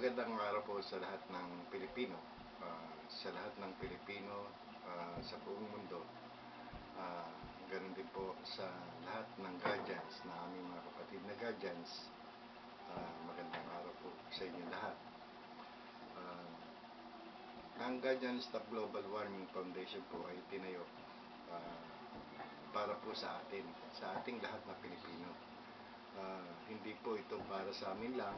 Magandang araw po sa lahat ng Pilipino. Sa lahat ng Pilipino sa buong mundo. Ah, Ganun din po sa lahat ng guardians, na aming mga kapatid na guardians. Magandang araw po sa inyo lahat. Ang Guardians of Global Warming Foundation po ay tinayo para po sa atin, sa ating lahat na Pilipino. Hindi po ito para sa amin lang.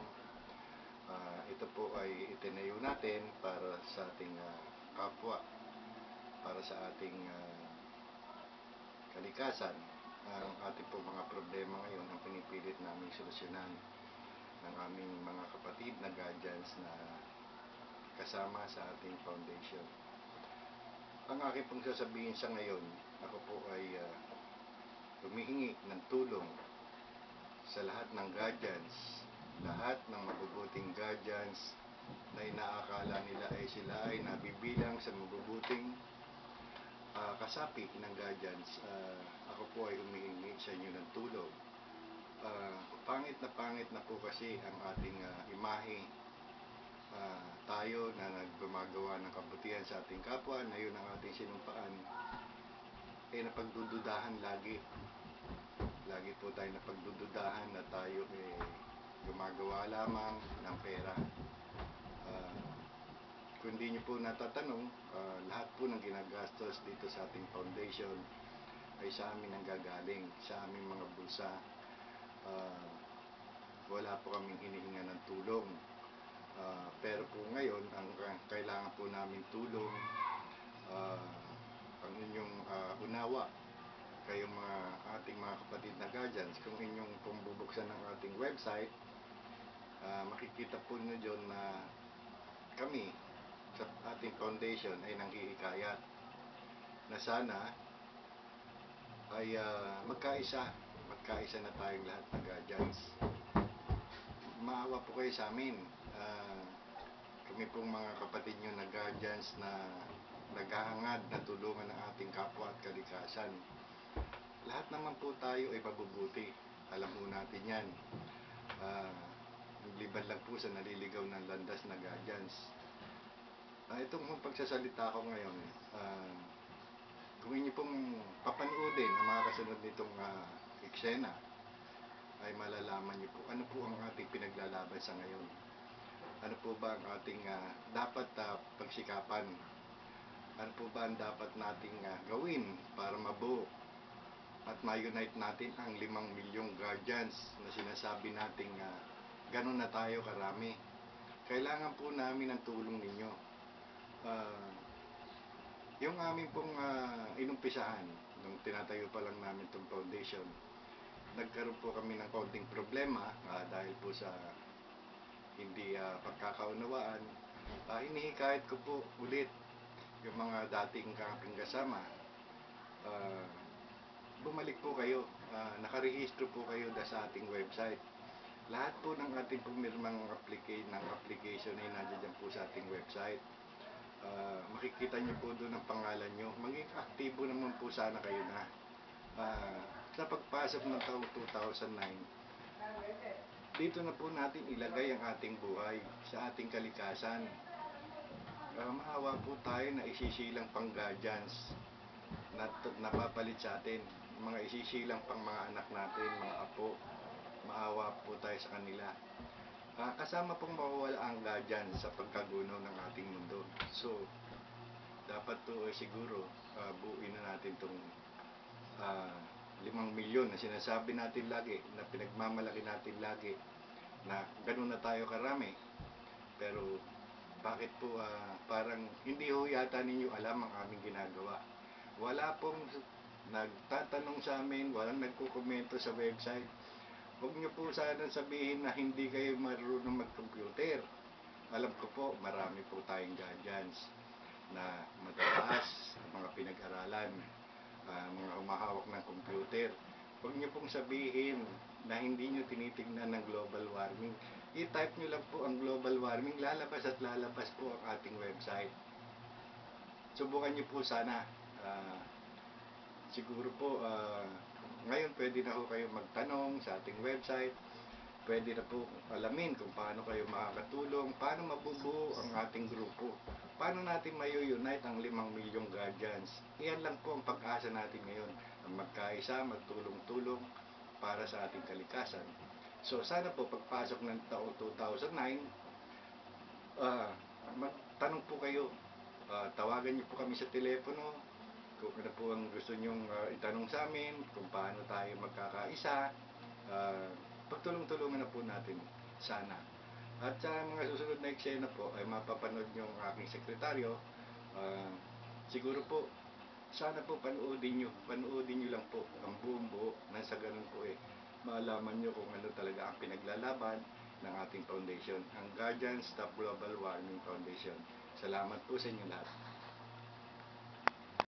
Ito po ay itinayo natin para sa ating kapwa, para sa ating kalikasan. Ang ating po mga problema ngayon ang pinipilit namin solusyonan ng aming mga kapatid na guardians na kasama sa ating foundation. Ang aking pong sasabihin sa ngayon, ako po ay humihingi ng tulong sa lahat ng guardians, lahat ng mabubuting guardians na inaakala nila ay sila ay nabibilang sa mabubuting kasapi ng guardians. Ako po ay humihingi sa inyo ng tulong. Pangit na po kasi ang ating imahe. Tayo na naggumagawa ng kabutihan sa ating kapwa, na yun ang ating sinumpaan, ay napagdududahan lagi. Lagi po tayo napagdududahan na tayo gumagawa lamang ng pera. Kung hindi nyo po natatanong, lahat po ng ginagastos dito sa ating foundation ay sa amin ang gagaling, sa aming mga bulsa. Wala po kaming hinihinga ng tulong. Pero po ngayon, ang kailangan po namin tulong, ang inyong unawa, kayong mga ating mga kapatid na guardians. Kung inyong bubuksan ng ating website, makikita po nyo dyan na kami sa ating foundation ay nanghihikayat na sana ay magkaisa na tayong lahat ng guardians. Maawa po kayo sa amin. Kami pong mga kapatid nyo na guardians na naghahangad na tulungan ng ating kapwa at kalikasan. Lahat naman po tayo ay mabubuti. Alam po natin yan. Liban lang po sa naliligaw ng landas na guardians. Itong pagsasalita ko ngayon, kung inyo pong papanoodin ang mga kasunod nitong eksena, ay malalaman niyo po ano po ang ating pinaglalaban sa ngayon. Ano po ba ang ating dapat pagsikapan? Ano po ba ang dapat nating gawin para mabuo at ma-unite natin ang 5 milyong guardians na sinasabi nating ganun na tayo karami? Kailangan po namin ng tulong ninyo. Yung aming pong inumpisahan nung tinatayo pa lang namin itong foundation, nagkaroon po kami ng konting problema dahil po sa hindi pagkakaunawaan. Hinihikayat ko po ulit yung mga dating aking kasama, bumalik po kayo, nakarehistro po kayo sa ating website. Lahat po ng ating pumirmang application ay nandiyan po sa ating website. Makikita nyo po doon ang pangalan nyo. Maging aktibo naman po sana kayo na. Sa pagpasok ng taong 2009, dito na po natin ilagay ang ating buhay sa ating kalikasan. Maawa po tayo na isisilang pang guardians na napapalit sa atin. Mga isisilang pang mga anak natin, mga apo. Maawa po tayo sa kanila. Kasama pong mawawala ang guardians sa pagkagunaw ng ating mundo. So, dapat po siguro buuin na natin itong 5 milyon na sinasabi natin lagi, na pinagmamalaki natin lagi, na ganun na tayo karami. Pero bakit po parang hindi ho yata ninyo alam ang aming ginagawa? Wala pong nagtatanong sa amin, walang nagkukomento sa website. Huwag nyo po sana sabihin na hindi kayo marunong mag-computer. Alam ko po, marami po tayong guardians na matataas, mga pinag-aralan, mga umahawak ng computer. Huwag nyo pong sabihin na hindi nyo tinitignan ng global warming. I-type nyo lang po ang global warming, lalabas at lalabas po ang ating website. Subukan nyo po sana. Siguro po ngayon pwede na ho kayo magtanong sa ating website. pwede na po alamin kung paano kayo makakatulong, paano mabubuo ang ating grupo, paano natin mayo-unite ang 5 milyong guardians. Iyan lang po ang pag-asa natin ngayon, ang magkaisa, magtulong-tulong para sa ating kalikasan. So sana po pagpasok ng taong 2009, magtanong po kayo, tawagan niyo po kami sa telepono kung ano po ang gusto nyong itanong sa amin, kung paano tayo magkakaisa. Pagtulong-tulungan na po natin sana. At sa mga susunod na eksena po ay mapapanood nyo ang aking sekretaryo. Siguro po sana po panoodin nyo lang po ang buong buo, nang sa ganun po maalaman nyo kung ano talaga ang pinaglalaban ng ating foundation, ang Guardians Stop Global Warming Foundation. Salamat po sa inyo lahat.